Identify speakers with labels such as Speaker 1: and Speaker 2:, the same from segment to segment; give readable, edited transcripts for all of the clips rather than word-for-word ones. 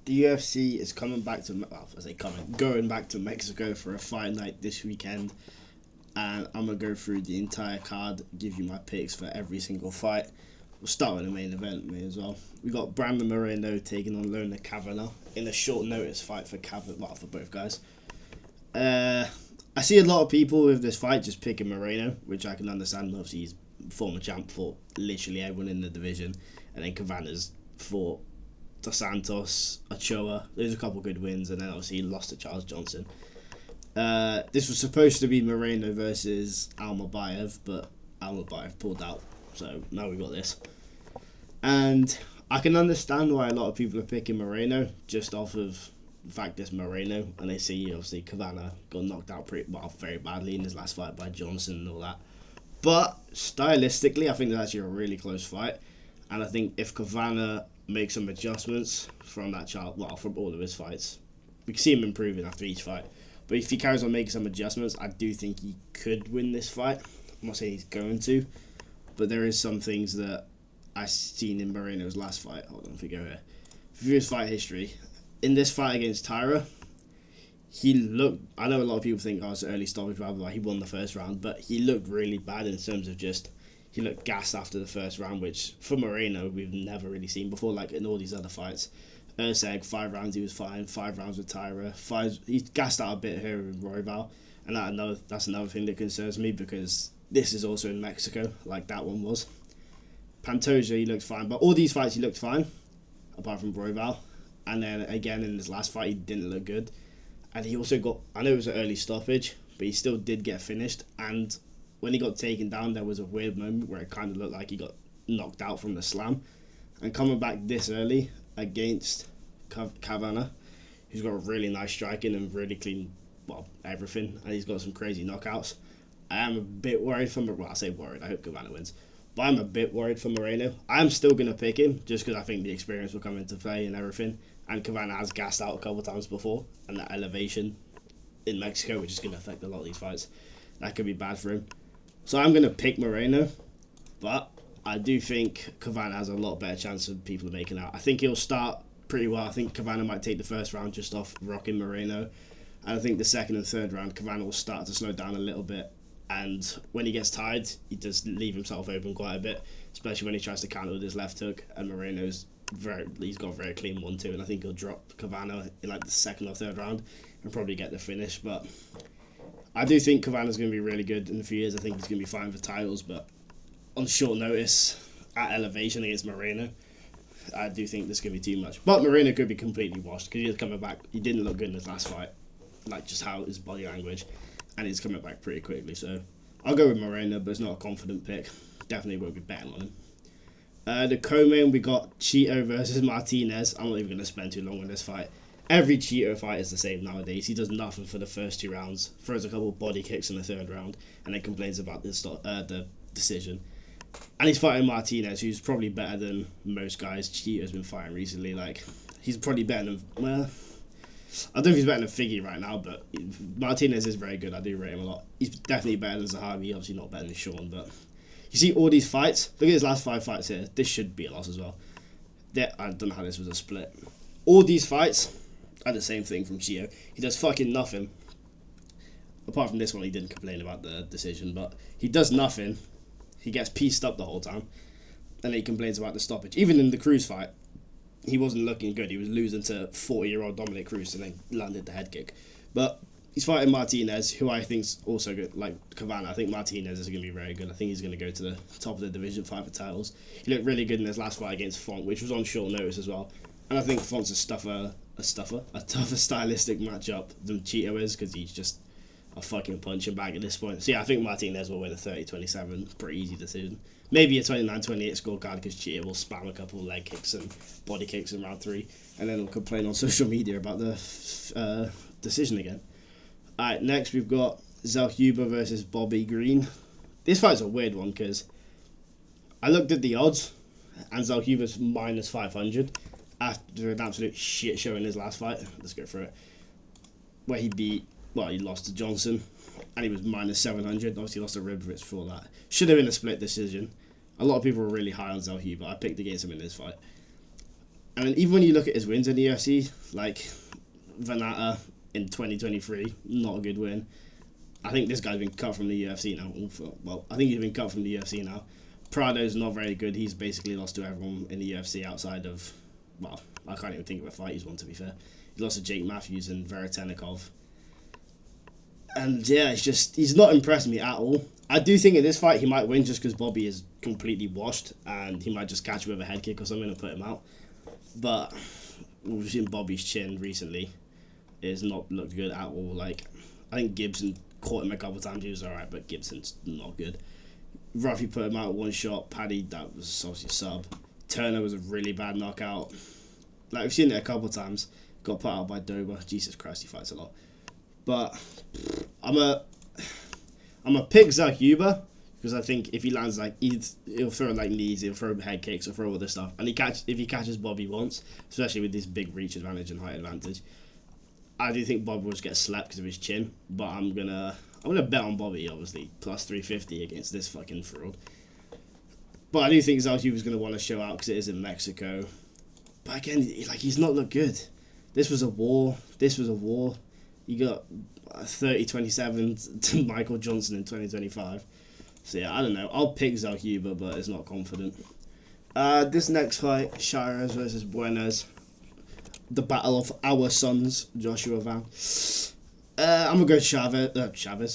Speaker 1: The UFC is coming back to, well, I say coming, going back to Mexico for a fight night this weekend, and I'm gonna go through the entire card, give you my picks for every single fight. We'll start with the main event, may as well. We got Brandon Moreno taking on Lona Kavanagh in a short notice fight for for both guys. I see a lot of people with this fight just picking Moreno, which I can understand. Obviously, he's former champ for literally everyone in the division, and then Cavanagh's fought Dos Santos, Ochoa. There's a couple good wins, and then obviously he lost to Charles Johnson. This was supposed to be Moreno versus Almabayev, but Almabayev pulled out, so now we got this. And I can understand why a lot of people are picking Moreno just off of the fact it's Moreno, and they see obviously Kavanagh got knocked out very badly in his last fight by Johnson and all that. But stylistically, I think that's actually a really close fight, and I think if Kavanagh makes some adjustments from from all of his fights, we can see him improving after each fight. But if he carries on making some adjustments, I do think he could win this fight. I'm not saying he's going to, but there is some things that I've seen in Moreno's last fight. Hold on, if we go here. Through his fight history, in this fight against Tyra, he looked, I know a lot of people think, it's early stoppage, blah, blah, blah, he won the first round, but he looked really bad in terms of just, he looked gassed after the first round, which for Moreno, we've never really seen before, like in all these other fights. Urseg, 5 rounds he was fine, 5 rounds with Tyra, he gassed out a bit here with Royval, and that's another thing that concerns me, because this is also in Mexico, like that one was. Pantoja, he looked fine, but all these fights he looked fine, apart from Royval, and then again in his last fight he didn't look good. And he also got, I know it was an early stoppage, but he still did get finished. And when he got taken down, there was a weird moment where it kind of looked like he got knocked out from the slam. And coming back this early against Kavanagh, who's got a really nice striking and really clean, everything. And he's got some crazy knockouts. I am a bit worried I say worried, I hope Kavanagh wins. But I'm a bit worried for Moreno. I'm still going to pick him, just because I think the experience will come into play and everything. And Kavanagh has gassed out a couple of times before, and that elevation in Mexico, which is going to affect a lot of these fights, that could be bad for him. So I'm going to pick Moreno, but I do think Kavanagh has a lot better chance of people making out. I think he'll start pretty well. I think Kavanagh might take the first round just off rocking Moreno, and I think the second and third round, Kavanagh will start to slow down a little bit. And when he gets tired, he does leave himself open quite a bit, especially when he tries to counter with his left hook. And Moreno's he's got a very clean 1-2, and I think he'll drop Kavanagh in like the second or third round and probably get the finish. But I do think Kavanagh's going to be really good in a few years. I think he's going to be fine for titles, but on short notice at elevation against Moreno, I do think this going to be too much. But Moreno could be completely washed because he's coming back. He didn't look good in his last fight, like just how his body language, and he's coming back pretty quickly. So I'll go with Moreno, but it's not a confident pick. Definitely won't be betting on him. The co-main, we got Cheeto versus Martinez. I'm not even going to spend too long on this fight. Every Cheeto fight is the same nowadays. He does nothing for the first 2 rounds, throws a couple of body kicks in the third round, and then complains about the decision. And he's fighting Martinez, who's probably better than most guys Cheeto's been fighting recently. Like, he's probably better than, well, I don't know if he's better than Figgy right now, but Martinez is very good. I do rate him a lot. He's definitely better than Zahavi, obviously not better than Sean, but you see all these fights, look at his last 5 fights here. This should be a loss as well. I don't know how this was a split. All these fights are the same thing from Cheeto. He does fucking nothing. Apart from this one, he didn't complain about the decision, but he does nothing. He gets pieced up the whole time, and then he complains about the stoppage. Even in the Cruz fight, he wasn't looking good. He was losing to 40-year-old Dominic Cruz and then landed the head kick. But he's fighting Martinez, who I think's also good, like Kavanagh. I think Martinez is going to be very good. I think he's going to go to the top of the division, fight for titles. He looked really good in his last fight against Font, which was on short notice as well. And I think Font's a tougher stylistic matchup than Cheeto is, because he's just a fucking punching bag at this point. So yeah, I think Martinez will win a 30-27, pretty easy decision. Maybe a 29-28 scorecard, because Cheeto will spam a couple of leg kicks and body kicks in round 3, and then he'll complain on social media about the decision again. Alright, next we've got Zalhuba versus Bobby Green. This fight's a weird one, because I looked at the odds, and Zalhuba's minus 500 after an absolute shit show in his last fight. Let's go through it. Where he lost to Johnson, and he was minus 700. Obviously, lost to Ribovich for that. Should have been a split decision. A lot of people were really high on Zalhuba. I picked against him in this fight. And then even when you look at his wins in the UFC, like Vanata in 2023, not a good win. I think this guy's been cut from the UFC now. Well, I think he's been cut from the UFC now. Prado's not very good. He's basically lost to everyone in the UFC outside of, well, I can't even think of a fight he's won, to be fair. He lost to Jake Matthews and Veretenikov. And yeah, it's just, he's not impressed me at all. I do think in this fight he might win just because Bobby is completely washed and he might just catch him with a head kick or something and put him out. But we've seen Bobby's chin recently. It's not looked good at all. Like, I think Gibson caught him a couple of times. He was alright, but Gibson's not good. Ruffy put him out one shot. Paddy, that was obviously a sub. Turner was a really bad knockout. Like, we've seen it a couple of times. Got put out by Dober. Jesus Christ, he fights a lot. But I'm a pick Zakuba because I think if he lands like he'll throw like knees, he'll throw head kicks, he'll throw all this stuff, and if he catches Bobby once, especially with this big reach advantage and height advantage, I do think Bobby will just get slapped because of his chin. But I'm gonna bet on Bobby, obviously plus 350 against this fucking fraud. But I do think Zakuba's gonna want to show out because it is in Mexico. But again, like, he's not looked good. This was a war. You got 30-27 to Michael Johnson in 2025. So yeah, I don't know. I'll pick Zakuba, but it's not confident. This next fight, Shires versus Buenas. The battle of our sons, Joshua Van. I'm going to go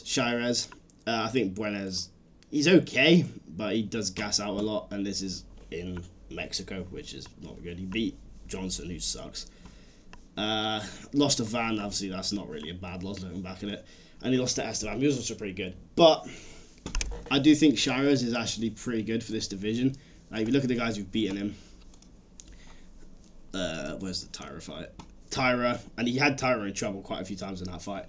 Speaker 1: Shires. I think Buenas, he's okay, but he does gas out a lot, and this is in Mexico, which is not good. He beat Johnson, who sucks. Lost to Van, obviously that's not really a bad loss looking back at it. And he lost to Esteban, he was also pretty good. But I do think Shires is actually pretty good for this division. Like, if you look at the guys who've beaten him, where's the Tyra fight? Tyra, and he had Tyra in trouble quite a few times in that fight.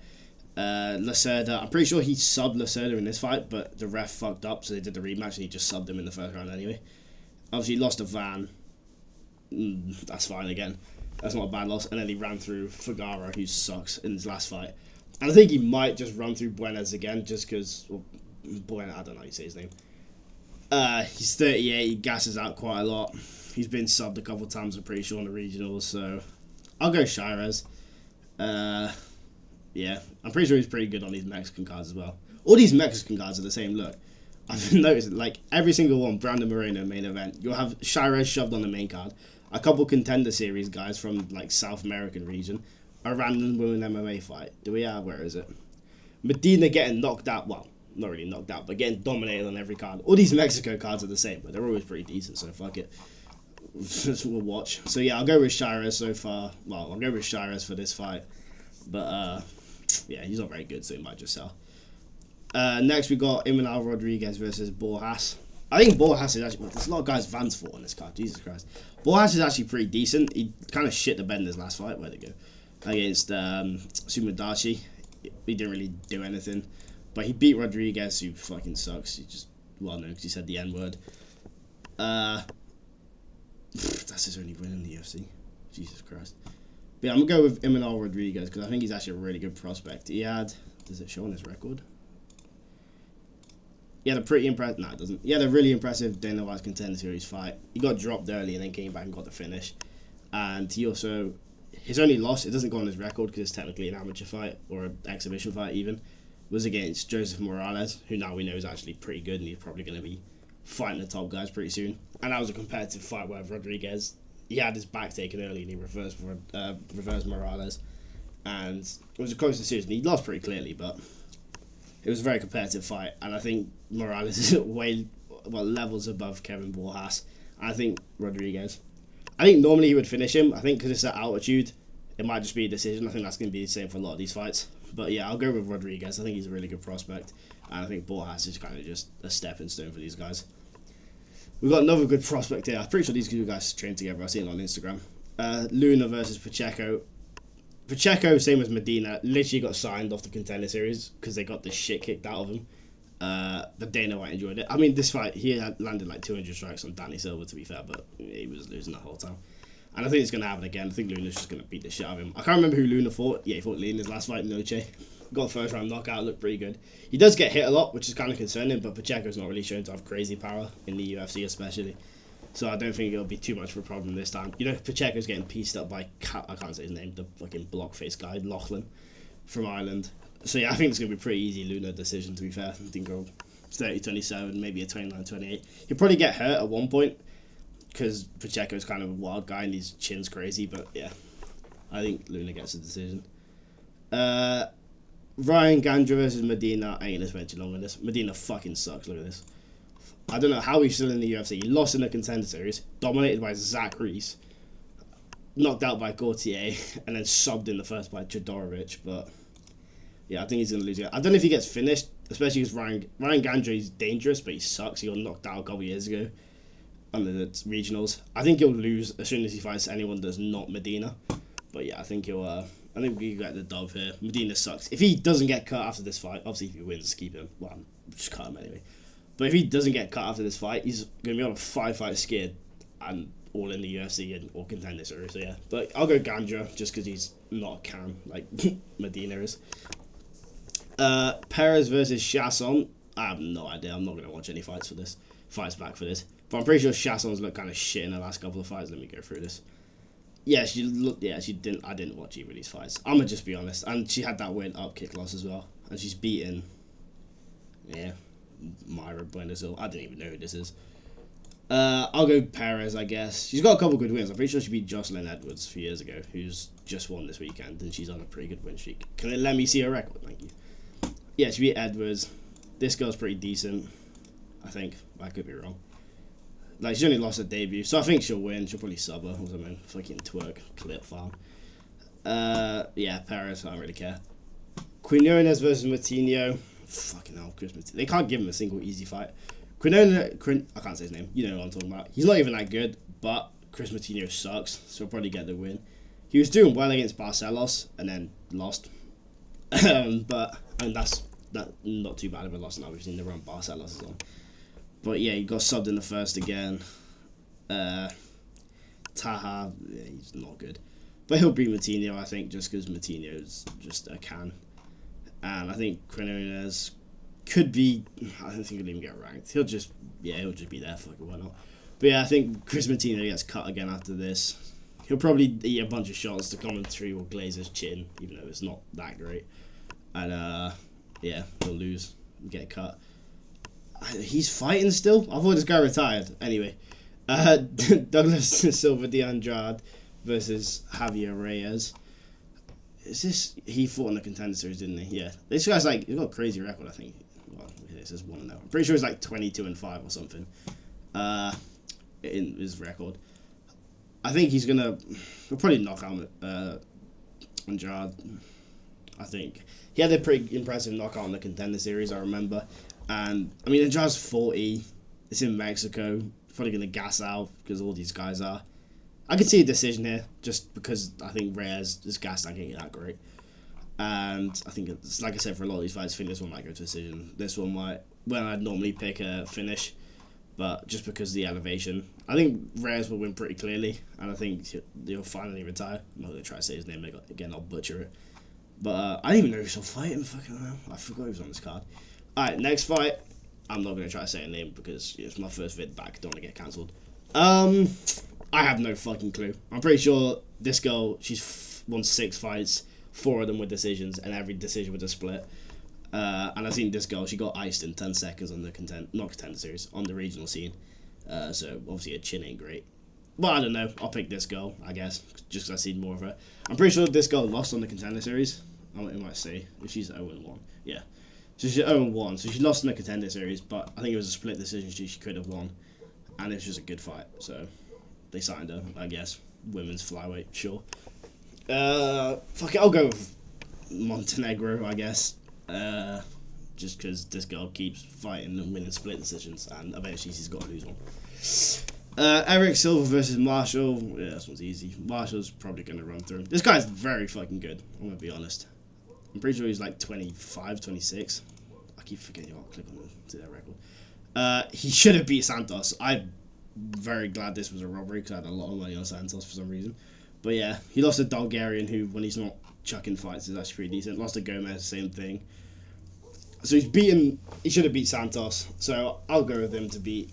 Speaker 1: Lacerda, I'm pretty sure he subbed Lacerda in this fight, but the ref fucked up, so they did the rematch and he just subbed him in the first round anyway. Obviously, he lost to Van. That's fine again. That's not a bad loss. And then he ran through Fagara, who sucks, in his last fight. And I think he might just run through Buenas again, just because... Well, Buenas, I don't know how you say his name. He's 38, he gasses out quite a lot. He's been subbed a couple of times, I'm pretty sure, in the regionals, so... I'll go Shires. Yeah, I'm pretty sure he's pretty good on these Mexican cards as well. All these Mexican cards are the same look. I've noticed, like, every single one, Brandon Moreno main event, you'll have Shires shoved on the main card. A couple contender series guys from, like, South American region. A random women MMA fight. Do we have, where is it? Medina getting knocked out, well, not really knocked out, but getting dominated on every card. All these Mexico cards are the same, but they're always pretty decent, so fuck it. We'll watch. So yeah, I'll go with Shires so far. Well, I'll go with Shires for this fight. But, yeah, he's not very good, so he might just sell. Next we got Imanol Rodriguez versus Borjas. I think Borjas is actually... There's a lot of guys Vans fought on this card. Jesus Christ. Borjas is actually pretty decent. He kind of shit the bed in his last fight. Where'd it go? Against Sumadashi. He didn't really do anything. But he beat Rodriguez, who fucking sucks. He just... Well, no, because he said the N-word. That's his only win in the UFC. Jesus Christ. But yeah, I'm going to go with Imanol Rodriguez, because I think he's actually a really good prospect. He had... Does it show on his record? He had a pretty impressive... No, it doesn't. He had a really impressive Dana White's Contender Series fight. He got dropped early and then came back and got the finish. And he also... His only loss, it doesn't go on his record because it's technically an amateur fight, or an exhibition fight even, was against Joseph Morales, who now we know is actually pretty good and he's probably going to be fighting the top guys pretty soon. And that was a competitive fight where Rodriguez... He had his back taken early and he reversed Morales. And it was a close decision. He lost pretty clearly, but... It was a very competitive fight, and I think Morales is levels above Kevin Borjas. I think Rodriguez. I think normally he would finish him. I think because it's at altitude, it might just be a decision. I think that's going to be the same for a lot of these fights. But yeah, I'll go with Rodriguez. I think he's a really good prospect, and I think Borjas is kind of just a stepping stone for these guys. We've got another good prospect here. I'm pretty sure these two guys train together. I've seen it on Instagram. Luna versus Pacheco. Pacheco, same as Medina, literally got signed off the Contender Series because they got the shit kicked out of him. But Dana White enjoyed it. I mean, this fight, he had landed like 200 strikes on Danny Silva, to be fair, but he was losing the whole time. And I think it's going to happen again. I think Luna's just going to beat the shit out of him. I can't remember who Luna fought. Yeah, he fought Lee in his last fight, Noche. Got a first round knockout, looked pretty good. He does get hit a lot, which is kind of concerning, but Pacheco's not really shown to have crazy power in the UFC especially. So I don't think it'll be too much of a problem this time. You know, Pacheco's getting pieced up by, I can't say his name, the fucking block-face guy, Lachlan, from Ireland. So yeah, I think it's going to be a pretty easy Luna decision, to be fair. I think he'll 30-27, maybe a 29-28. He'll probably get hurt at one point, because Pacheco's kind of a wild guy and his chin's crazy, but yeah, I think Luna gets the decision. Ryan Gandra versus Medina. I ain't gonna spend too long on this. Medina fucking sucks. Look at this. I don't know how he's still in the UFC. He lost in the Contender Series, dominated by Zach Reese, knocked out by Gauthier, and then subbed in the first by Jodorovic. But yeah, I think he's gonna lose it. I don't know if he gets finished, especially because Ryan Gandra is dangerous, but he sucks. He got knocked out a couple years ago under the regionals. I think he'll lose as soon as he fights anyone that's not Medina. But yeah, I think he'll. I think we get the dub here. Medina sucks. If he doesn't get cut after this fight, obviously if he wins, keep him. Well, just cut him anyway. But if he doesn't get cut after this fight, he's going to be on a 5-fight skid and all in the UFC and or Contender Series. So yeah, but I'll go Gandra just because he's not a cam like Medina is. Perez versus Chasson. I have no idea. I'm not going to watch any fights back for this. But I'm pretty sure Chasson's looked kind of shit in the last couple of fights. Let me go through this. Yeah, she didn't. I didn't watch either of these fights. I'm gonna just be honest. And she had that weird up kick loss as well. And she's beaten. Yeah, Myra Buenazil. I didn't even know who this is. I'll go Perez, I guess. She's got a couple good wins. I'm pretty sure she beat Jocelyn Edwards a few years ago, who's just won this weekend, and she's on a pretty good win streak. Can it let me see her record? Thank you. Yeah, she beat Edwards. This girl's pretty decent, I think. I could be wrong. Like, she only lost her debut, so I think she'll win. She'll probably sub her or something. Fucking twerk clip farm. Yeah, Perez, I don't really care. Quinones versus Matinho. Fucking hell, Chris Matinho. They can't give him a single easy fight. I can't say his name. You know what I'm talking about. He's not even that good, but Chris Matinho sucks, so he'll probably get the win. He was doing well against Barcelos, and then lost. But, that's not too bad of a loss now. We've seen the run Barcelos is on. But yeah, he got subbed in the first again. Taha, yeah, he's not good. But he'll beat Matinho, I think, just because Matinho's just a can. And I think Quinones could be... I don't think he'll even get ranked. He'll just be there, fuck it, why not? But yeah, I think Chris Matinho gets cut again after this. He'll probably eat a bunch of shots. The commentary will glaze his chin, even though it's not that great. And yeah, he'll lose, get cut. He's fighting still? I thought this guy retired. Anyway, Douglas Silva de Andrade versus Javier Reyes. Is this... He fought in the Contender Series, didn't he? Yeah. This guy's like... He's got a crazy record, I think. Well, this is 1-0. I'm pretty sure he's like 22-5 or something. In his record. I think he's gonna... He'll probably knock out Andrade. I think. He had a pretty impressive knockout in the Contender Series, I remember. And, I mean, Andrade's 40. It's in Mexico. Probably going to gas out because all these guys are. I could see a decision here just because I think Reyes is gassed out getting that great. And I think, it's like I said, for a lot of these fights, I think this one might go to decision. This one might, when I'd normally pick a finish, but just because of the elevation. I think Reyes will win pretty clearly, and I think he'll finally retire. I'm not going to try to say his name again, I'll butcher it. But I didn't even know he was still fighting. Fucking hell. I forgot he was on this card. Alright, next fight. I'm not going to try to say a name because it's my first vid back. Don't want to get cancelled. I have no fucking clue. I'm pretty sure this girl, she's won 6 fights. 4 of them were decisions, and every decision was a split. And I seen this girl, she got iced in 10 seconds on the not Contender Series, on the regional scene. So obviously her chin ain't great. But I don't know, I'll pick this girl, I guess, just because I've seen more of her. I'm pretty sure this girl lost on the Contender Series. It might say, if she's 0-1, yeah. So she's 0-1, so she lost in the Contender Series, but I think it was a split decision she could have won. And it was just a good fight, so they signed her, I guess. Women's flyweight, sure. Fuck it, I'll go with Montenegro, I guess. Just because this girl keeps fighting and winning split decisions, and eventually she's got to lose one. Eric Silva versus Marshall. Yeah, this one's easy. Marshall's probably going to run through him. This guy's very fucking good, I'm going to be honest. I'm pretty sure he's like 25, 26. I keep forgetting. I'll click on to that record. He should have beat Santos. I'm very glad this was a robbery because I had a lot of money on Santos for some reason. But yeah, he lost to Bulgarian, who, when he's not chucking fights, is actually pretty decent. Lost to Gomez, same thing. So he should have beat Santos. So I'll go with him to beat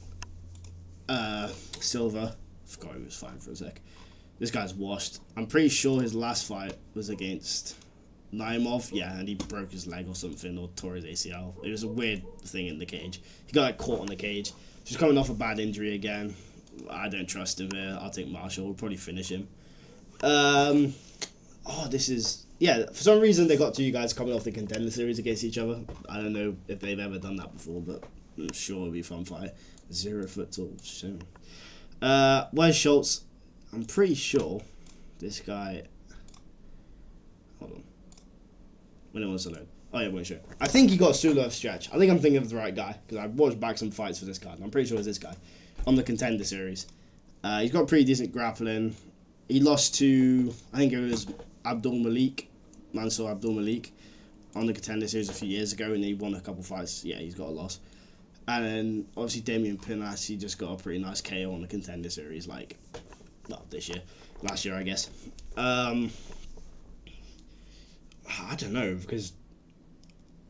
Speaker 1: Silva. Forgot he was fighting for a sec. This guy's washed. I'm pretty sure his last fight was against Naimov. Yeah, and he broke his leg or something, or tore his ACL. It was a weird thing in the cage. He got like caught on the cage. He's coming off a bad injury again. I don't trust him here. I'll take Marshall. We'll probably finish him. This is... Yeah, for some reason they got two guys coming off the Contender Series against each other. I don't know if they've ever done that before, but I'm sure it'll be a fun fight. 0 foot tall. Shame. Where's Schultz? I'm pretty sure this guy... Hold on. When it wants to load. Oh yeah, won't show. I think he got Suloev stretch. I think I'm thinking of the right guy, because I watched back some fights for this card. I'm pretty sure it's this guy on the Contender Series. He's got pretty decent grappling. He lost to, I think it was Mansour Abdul Malik on the Contender Series a few years ago, and he won a couple fights. Yeah, he's got a loss. And then obviously Damian Pinas, he just got a pretty nice KO on the Contender Series, like, well, last year I guess. I don't know, because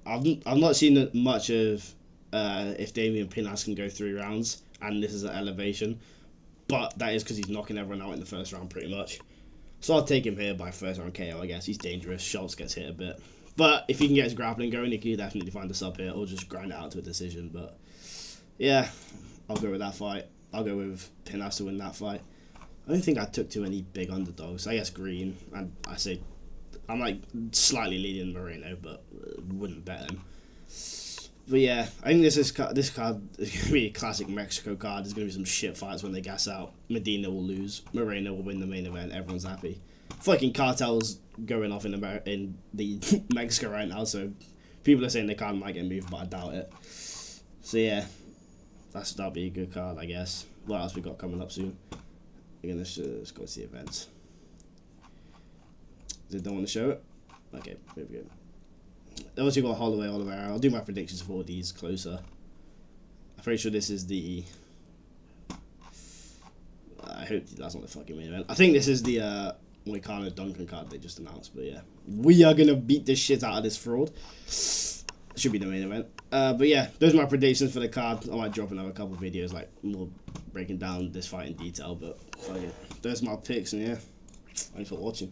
Speaker 1: I've not seen much of if Damian Pinas can go 3 rounds, and this is an elevation, but that is because he's knocking everyone out in the first round pretty much. So I'll take him here by first round KO, I guess. He's dangerous. Schultz gets hit a bit. But if he can get his grappling going, he can definitely find a sub here, or just grind it out to a decision. But yeah, I'll go with that fight. I'll go with Pinas to win that fight. I don't think I took too many big underdogs. I guess Green, and I'm like slightly leading Moreno, but wouldn't bet him. But yeah, I think this card is going to be a classic Mexico card. There's going to be some shit fights when they gas out. Medina will lose. Moreno will win the main event. Everyone's happy. Fucking cartels going off in the Mexico right now, so people are saying the card might get moved, but I doubt it. So yeah, that'll be a good card, I guess. What else we got coming up soon? Let's go see events. They don't want to show it? Okay, here we go. Also got Holloway, Oliveira. I'll do my predictions for these closer. I'm pretty sure this is the... I hope that's not the fucking main event. I think this is the Moicano Duncan card they just announced, but yeah. We are going to beat the shit out of this fraud. Should be the main event. But yeah, those are my predictions for the card. I might drop another couple of videos, like, more breaking down this fight in detail, but fuck it. Those are my picks, and yeah, thanks for watching.